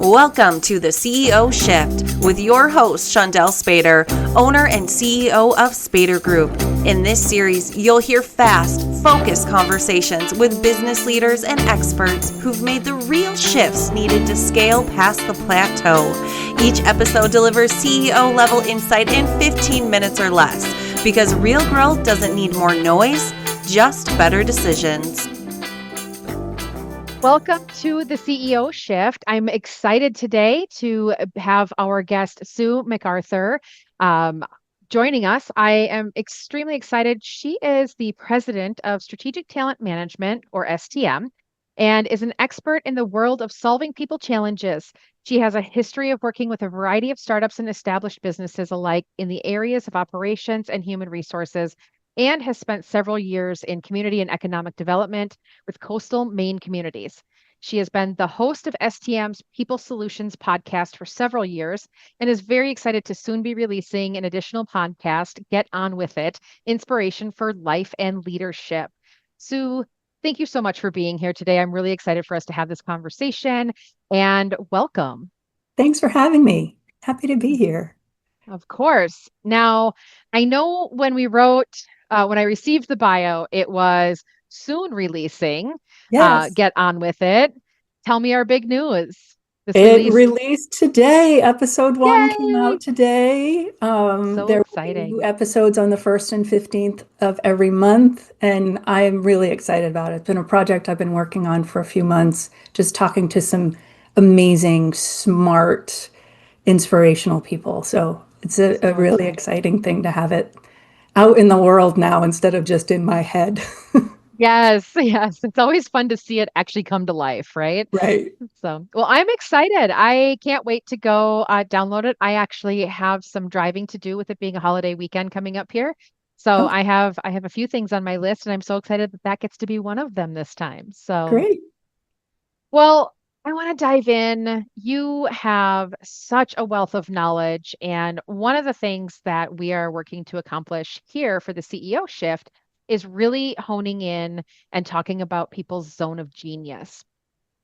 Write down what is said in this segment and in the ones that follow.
Welcome to the CEO Shift with your host, Shondell Spader, owner and CEO of Spader Group. In this series, you'll hear fast, focused conversations with business leaders and experts who've made the real shifts needed to scale past the plateau. Each episode delivers CEO-level insight in 15 minutes or less, because real growth doesn't need more noise, just better decisions. Welcome to the CEO Shift. I'm excited today to have our guest, Sue MacArthur, joining us. I am extremely excited. She is the president of Strategic Talent Management, or STM, and is an expert in the world of solving people challenges. She has a history of working with a variety of startups and established businesses alike in the areas of operations and human resources, and has spent several years in community and economic development with coastal Maine communities. She has been the host of STM's People Solutions podcast for several years and is very excited to soon be releasing an additional podcast, Get On With It, Inspiration for Life and Leadership. Sue, thank you so much for being here today. I'm really excited for us to have this conversation, and welcome. Thanks for having me. Happy to be here. Of course. Now, I know when I received the bio, it was soon releasing. Yes. Get On With It. Tell me our big news. It released today. Episode 1 Yay! came out today. So there exciting. will be new episodes on the 1st and 15th of every month, and I am really excited about it. It's been a project I've been working on for a few months, just talking to some amazing, smart, inspirational people. So it's a really exciting thing to have it out in the world now instead of just in my head. Yes. It's always fun to see it actually come to life, right? Right. So, well, I'm excited. I can't wait to go download it. I actually have some driving to do with it being a holiday weekend coming up here. So I have a few things on my list, and I'm so excited that gets to be one of them this time. So great. Well, I want to dive in. You have such a wealth of knowledge, and one of the things that we are working to accomplish here for the CEO Shift is really honing in and talking about people's zone of genius.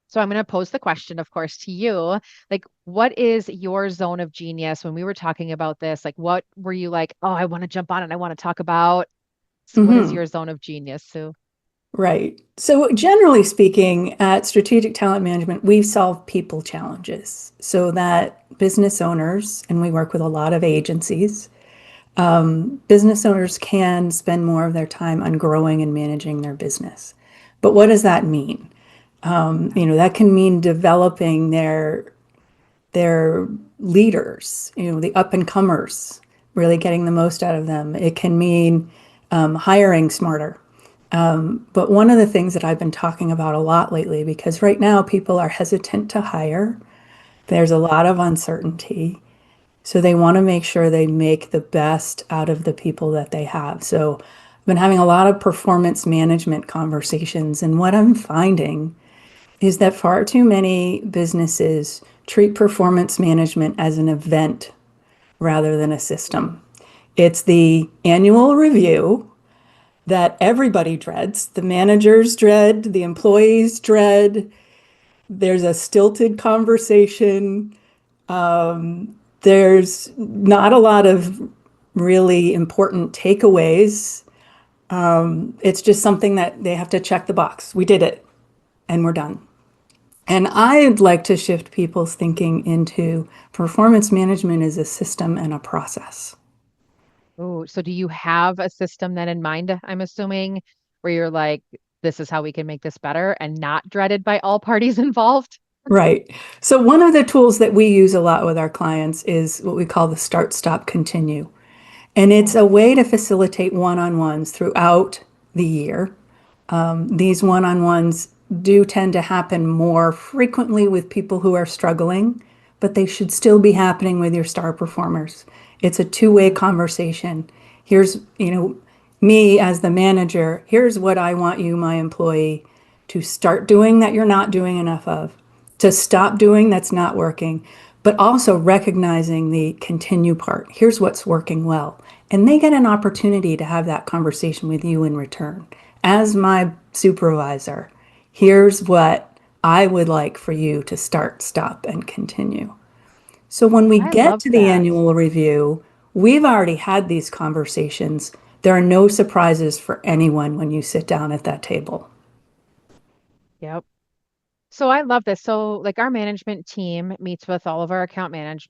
So I'm going to pose the question, of course, to you. Like, what is your zone of genius? When we were talking about this, like, what were you like, oh, I want to jump on and I want to talk about? So what is your zone of genius, Sue? Right. So generally speaking, at Strategic Talent Management, we solve people challenges so that business owners, and we work with a lot of agencies, business owners can spend more of their time on growing and managing their business. But what does that mean? That can mean developing their leaders, the up and comers, really getting the most out of them. It can mean hiring smarter. But one of the things that I've been talking about a lot lately, because right now people are hesitant to hire, there's a lot of uncertainty. So they want to make sure they make the best out of the people that they have. So I've been having a lot of performance management conversations. And what I'm finding is that far too many businesses treat performance management as an event rather than a system. It's the annual review that everybody dreads. The managers dread, the employees dread. There's a stilted conversation. There's not a lot of really important takeaways. It's just something that they have to check the box. We did it, and we're done. And I'd like to shift people's thinking into performance management as a system and a process. Oh, so do you have a system then in mind, I'm assuming, where you're like, this is how we can make this better and not dreaded by all parties involved? Right. So one of the tools that we use a lot with our clients is what we call the start, stop, continue. And it's a way to facilitate one-on-ones throughout the year. These one-on-ones do tend to happen more frequently with people who are struggling, but they should still be happening with your star performers. It's a two-way conversation. Here's, me as the manager, here's what I want you, my employee, to start doing that you're not doing enough of, to stop doing that's not working, but also recognizing the continue part. Here's what's working well. And they get an opportunity to have that conversation with you in return. As my supervisor, here's what I would like for you to start, stop, and continue. So when we I get love to the that. annual review, we've already had these conversations. There are no surprises for anyone when you sit down at that table. Yep. So I love this. So like our management team meets with all of our account managers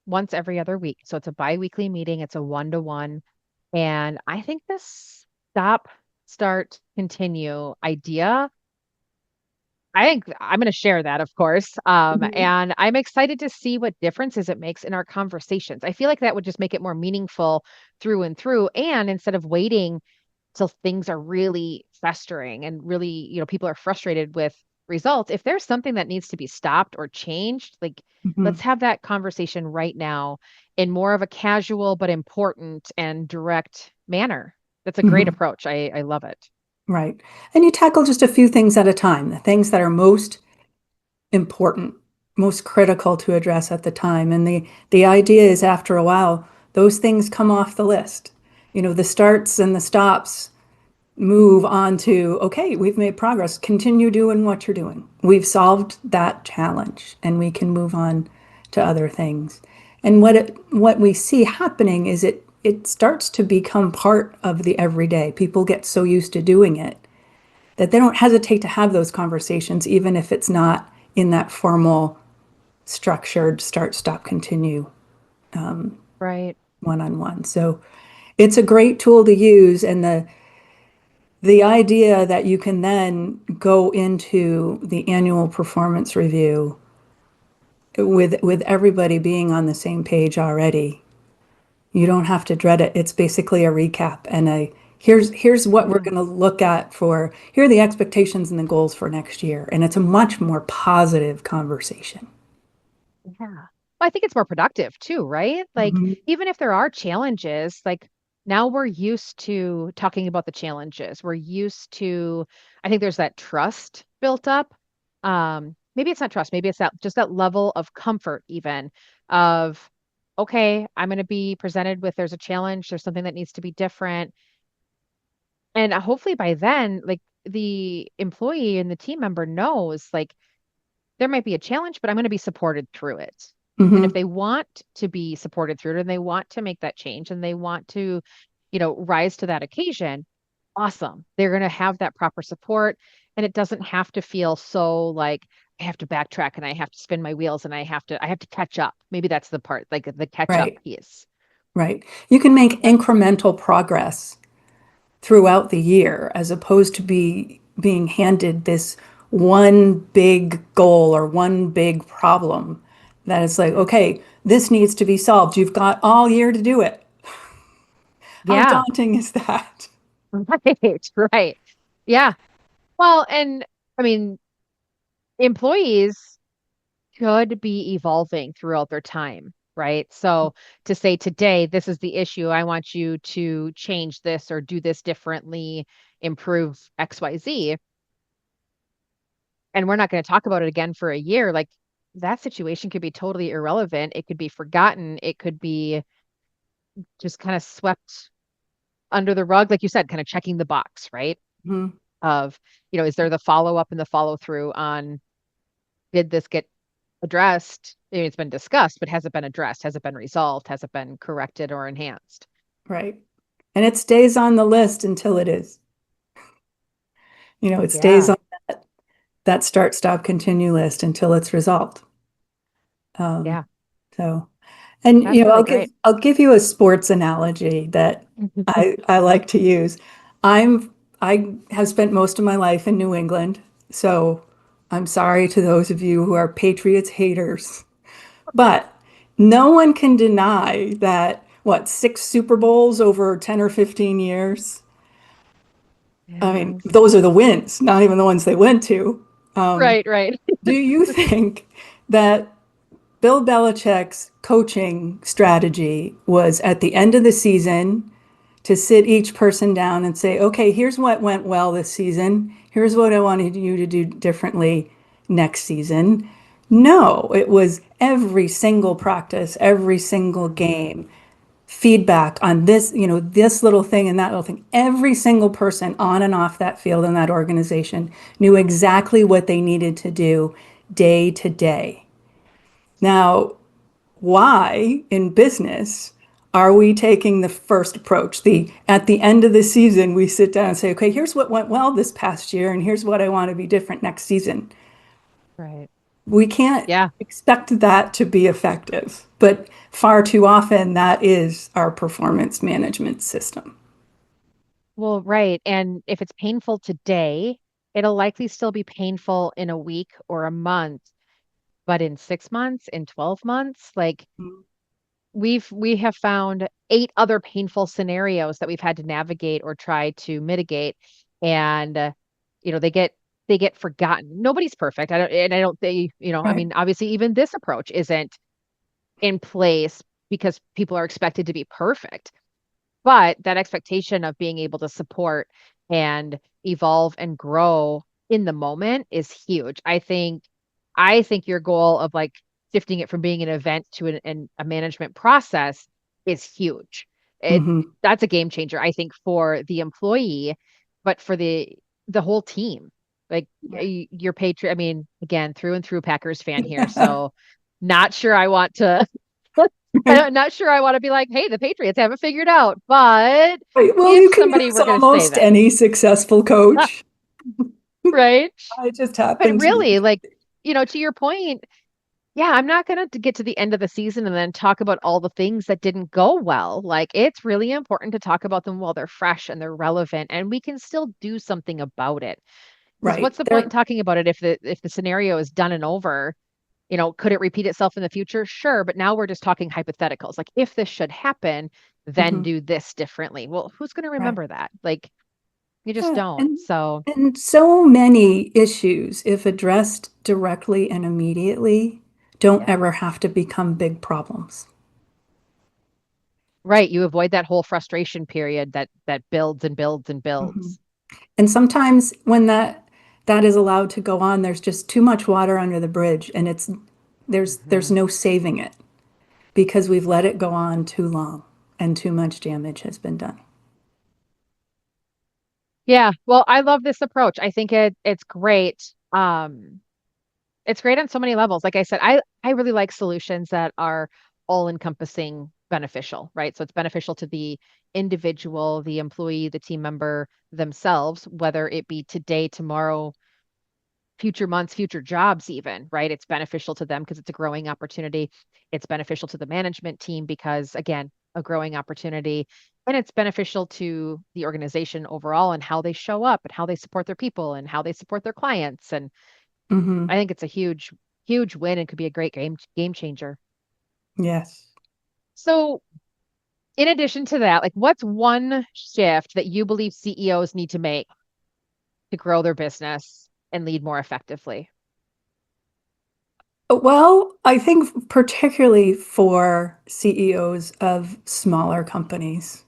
once every other week. So it's a bi-weekly meeting. It's a one-to-one. And I think this stop, start, continue idea, I think I'm going to share that, of course. Mhm. And I'm excited to see what differences it makes in our conversations. I feel like that would just make it more meaningful through and through. And instead of waiting till things are really festering and really, people are frustrated with results, if there's something that needs to be stopped or changed, like let's Mhm. have that conversation right now in more of a casual but important and direct manner. That's a great Mhm. approach. I love it. Right. And you tackle just a few things at a time, the things that are most important, most critical to address at the time. And the idea is after a while, those things come off the list. The starts and the stops move on to, okay, we've made progress. Continue doing what you're doing. We've solved that challenge and we can move on to other things. And what we see happening is it starts to become part of the everyday. People get so used to doing it that they don't hesitate to have those conversations, even if it's not in that formal, structured start, stop, continue Right. one on one. So it's a great tool to use. And the idea that you can then go into the annual performance review with everybody being on the same page already, you don't have to dread it. It's basically a recap and a here's what we're Yeah. going to look at for here are the expectations and the goals for next year. And it's a much more positive conversation. Yeah. Well, I think it's more productive too, right? Like, Mhm. even if there are challenges, like now we're used to talking about the challenges. We're used to, I think there's that trust built up. Maybe it's not trust, maybe it's that just that level of comfort, even of, okay, I'm going to be presented with there's a challenge, there's something that needs to be different. And hopefully by then, like the employee and the team member knows, like, there might be a challenge, but I'm going to be supported through it. And if Mhm. they want to be supported through it and they want to make that change and they want to, rise to that occasion, awesome. They're going to have that proper support. And it doesn't have to feel so like I have to backtrack and I have to spin my wheels and I have to catch up. Maybe that's the part, like the catch up Right, piece. right. You can make Yep. incremental progress throughout the year as opposed to being handed this one big goal or one big problem that it's like, okay, this needs to be solved. You've got all year to do it. How Yeah. daunting is that? Right. Right. Yeah. Well, and I mean, employees should be evolving throughout their time, right? So to say today, this is the issue, I want you to change this or do this differently, improve XYZ, and we're not going to talk about it again for a year, like that situation could be totally irrelevant. It could be forgotten. It could be just kind of swept under the rug, like you said, kind of checking the box, right? Mhm. Of, is there the follow up and the follow through on did this get addressed? I mean, it's been discussed, but has it been addressed? Has it been resolved? Has it been corrected or enhanced? Right. And it stays on the list until it is. It stays Yeah. on that start, stop, continue list until it's resolved. Um, Yeah. so, and That's really I'll give great. I'll give you a sports analogy that I like to use. I have spent most of my life in New England, so I'm sorry to those of you who are Patriots haters, but no one can deny that what 6 Super Bowls over 10 or 15 years. I mean, Yes. those are the wins, not even the ones they went to. Um, Right, right. do you think that Bill Belichick's coaching strategy was at the end of the season to sit each person down and say, okay, here's what went well this season. Here's what I wanted you to do differently next season. No, it was every single practice, every single Mhm. game, feedback on this, this little thing and that little thing. Every single person on and off that field in that organization knew exactly what they needed to do day to day. Now, why in business are we taking the first approach? At the end of the season, we sit down and say, okay, here's what went well this past year, and here's what I want to be different next season. Right. We can't Yeah. expect that to be effective, but far too often that is our performance management system. Well, right. And if it's painful today, it'll likely still be painful in a week or a month, but in 6 months, in 12 months, like we have found 8 other painful scenarios that we've had to navigate or try to mitigate. And they get forgotten. Nobody's perfect. I don't think, I Right. mean, obviously even this approach isn't in place because people are expected to be perfect. But that expectation of being able to support and evolve and grow in the moment is huge. I think your goal of like shifting it from being an event to a management process is huge. It Mm-hmm. That's a game changer, I think, for the employee, but for the whole team. Like your Patriot, I mean, again, through and through Packers fan here. So not sure I want to I'm not sure I want to be like, hey, the Patriots haven't figured out. But Right. Well, if you can somebody use were going to say almost that, any successful coach. right? I just But happen to really, use. like, to your point, yeah, I'm not going to get to the end of the season and then talk about all the things that didn't go well. Like, it's really important to talk about them while they're fresh and they're relevant, and we can still do something about it. Because Right. what's the point in There. talking about it if the scenario is done and over? Could it repeat itself in the future? Sure, but now we're just talking hypotheticals. Like, if this should happen, then Mhm. do this differently. Well, who's going to Right. remember that? Like, you just Yeah, don't. So, and so many issues, if addressed directly and immediately, don't yeah. ever have to become big problems. Right, you avoid that whole frustration period that builds and builds and Mhm. builds. And sometimes when that is allowed to go on, there's just too much water under the bridge, and there's Mhm. no saving it because we've let it go on too long and too much damage has been done. Yeah, well, I love this approach. I think it's great. It's great on so many levels. Like I said, I really like solutions that are all-encompassing beneficial, right? So it's beneficial to the individual, the employee, the team member themselves, whether it be today, tomorrow, future months, future jobs even, right? It's beneficial to them because it's a growing opportunity. It's beneficial to the management team because again, a growing opportunity. And it's beneficial to the organization overall and how they show up and how they support their people and how they support their clients. And I Hmm. think it's a huge, huge win and could be a great game changer. Yes. So, in addition to that, like what's one shift that you believe CEOs need to make to grow their business and lead more effectively? Well, I think particularly for CEOs of smaller companies,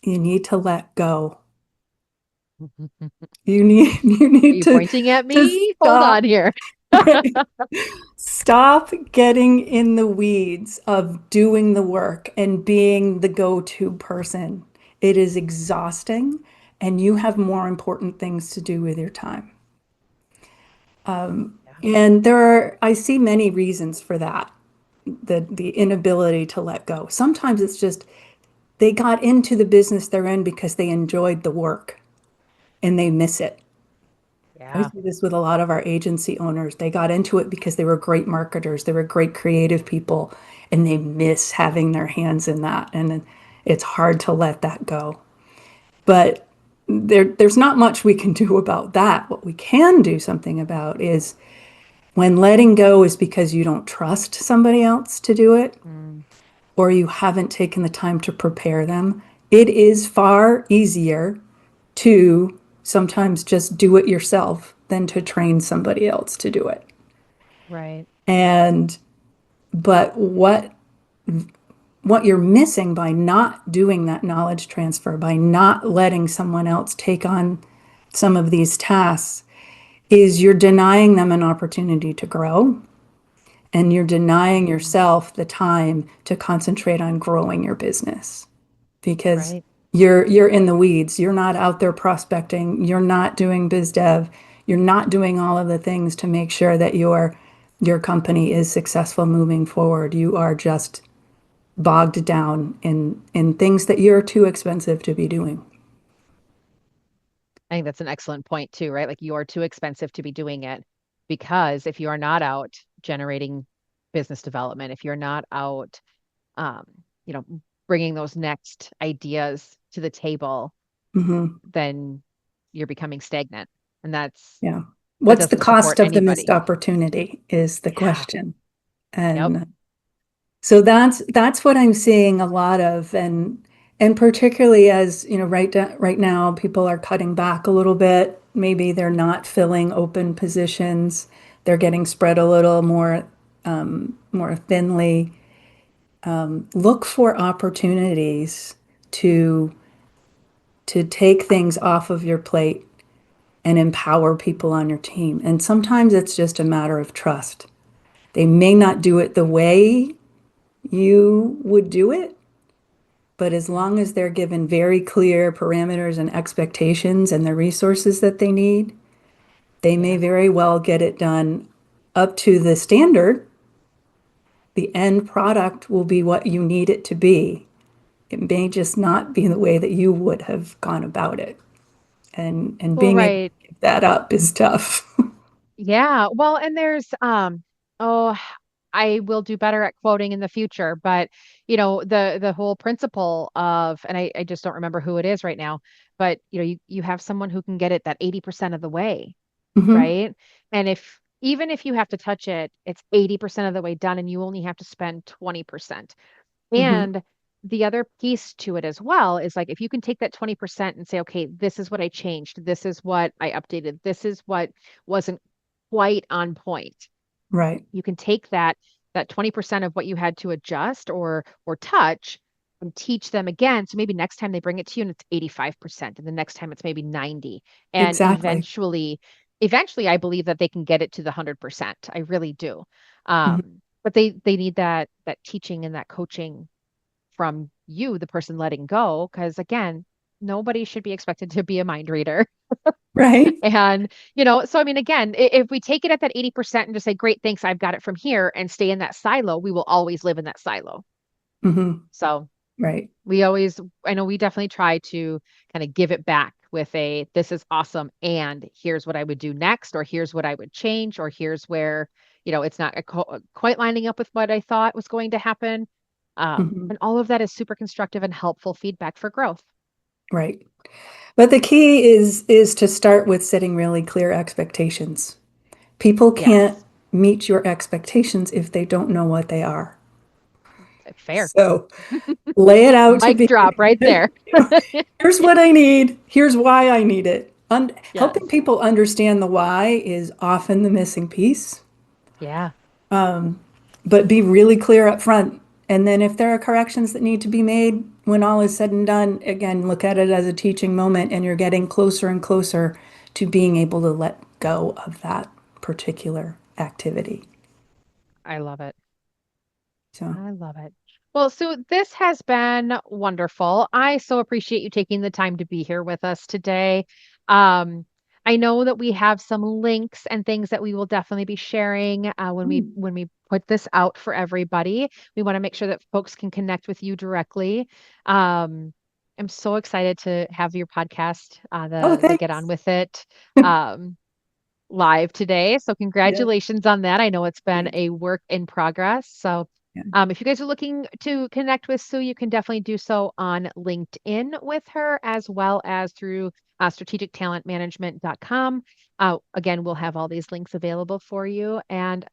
you need to let go. You need you Are need you to pointing at to me? Hold stop. on here. Right? Stop getting in the weeds of doing the work and being the go-to person. It is exhausting, and you have more important things to do with your time. Yeah. And I see many reasons for that, the inability to let go. Sometimes it's just they got into the business they're in because they enjoyed the work and they miss it. I Yeah. see this with a lot of our agency owners. They got into it because they were great marketers, they were great creative people, and they miss having their hands in that. And it's hard to let that go. But there's not much we can do about that. What we can do something about is when letting go is because you don't trust somebody else to do it, Mm, or you haven't taken the time to prepare them, it is far easier to sometimes just do it yourself than to train somebody else to do it. right. And but what you're missing by not doing that knowledge transfer, by not letting someone else take on some of these tasks, is you're denying them an opportunity to grow and you're denying yourself the time to concentrate on growing your business because Right. you're in the weeds. You're not out there prospecting. You're not doing biz dev. You're not doing all of the things to make sure that your company is successful moving forward. You are just bogged down in things that you're too expensive to be doing. I think that's an excellent point too, right? Like you're too expensive to be doing it because if you are not out generating business development, if you're not out, um, you know, bringing those next ideas to the table, Hmm. then you're becoming stagnant, and Yeah. that What's the doesn't support cost of the missed anybody. opportunity is the Yeah. question. Yep. And so that's what I'm seeing a lot of, and particularly as right now people are cutting back a little bit. Maybe they're not filling open positions. They're getting spread a little more thinly. Look for opportunities to to take things off of your plate and empower people on your team. And sometimes it's just a matter of trust. They may not do it the way you would do it, but as long as they're given very clear parameters and expectations and the resources that they need, they may Yeah. very well get it done up to the standard. The end product will be what you need it to be. It may just not be the way that you would have gone about it. And Well, being able right. to give that up is tough. Yeah. Well, and there's oh, I will do better at quoting in the future, but the whole principle of, and I just don't remember who it is right now, but you have someone who can get it that 80% of the way, Hmm. right? And if even if you have to touch it, it's 80% of the way done and you only have to spend 20%. Hmm. And the other piece to it as well is like if you can take that 20% and say, okay, this is what I changed, this is what I updated, this is what wasn't quite on point. Right. You can take that 20% of what you had to adjust or touch and teach them again. So maybe next time they bring it to you and it's 85%, and the next time it's maybe 90. And Exactly. eventually I believe that they can get it to the 100%. I really do. Mhm. But they need that teaching and that coaching from you, the person letting go, because again, nobody should be expected to be a mind reader. Right. And, so I mean, again, if we take it at that 80% and just say, great, thanks, I've got it from here and stay in that silo, we will always live in that silo. Hmm. So Right. I know we definitely try to kind of give it back with this is awesome. And here's what I would do next, or here's what I would change, or here's where, it's not quite lining up with what I thought was going to happen. Hmm. And all of that is super constructive and helpful feedback for growth. Right. But the key is to start with setting really clear expectations. People can't Yes. meet your expectations if they don't know what they are. Fair. So lay it out to Mic be, drop right there. here's what I need, here's why I need it. Helping Yes. people understand the why is often the missing piece, Yeah. but be really clear up front. And then if there are corrections that need to be made when all is said and done, again, look at it as a teaching moment and you're getting closer and closer to being able to let go of that particular activity. I love it. So, I love it. Well, Sue, this has been wonderful. I so appreciate you taking the time to be here with us today. Um, I know that we have some links and things that we will definitely be sharing when we put this out for everybody. We want to make sure that folks can connect with you directly. Um, I'm so excited to have your podcast, oh, the Get On thanks. With It. Um, Live today. So Yeah, congratulations on that. I know it's been thanks. a work in progress. So Yeah. if you guys are looking to connect with Sue, you can definitely do so on LinkedIn with her as well as through strategictalentmanagement.com. Again, we'll have all these links available for you. And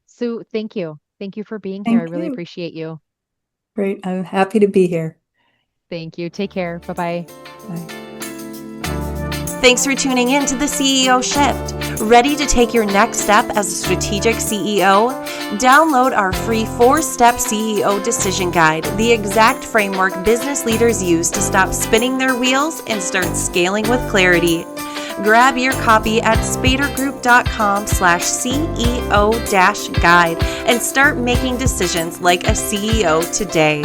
Sue, thank you. Thank you for being here. I Thank really you. appreciate you. Great. I'm happy to be here. Thank you. Take care. Bye bye. Bye. Thanks for tuning in to the CEO Shift. Ready to take your next step as a strategic CEO? Download our free 4-step CEO decision guide, the exact framework business leaders use to stop spinning their wheels and start scaling with clarity. Grab your copy at spadergroup.com/CEO-guide and start making decisions like a CEO today.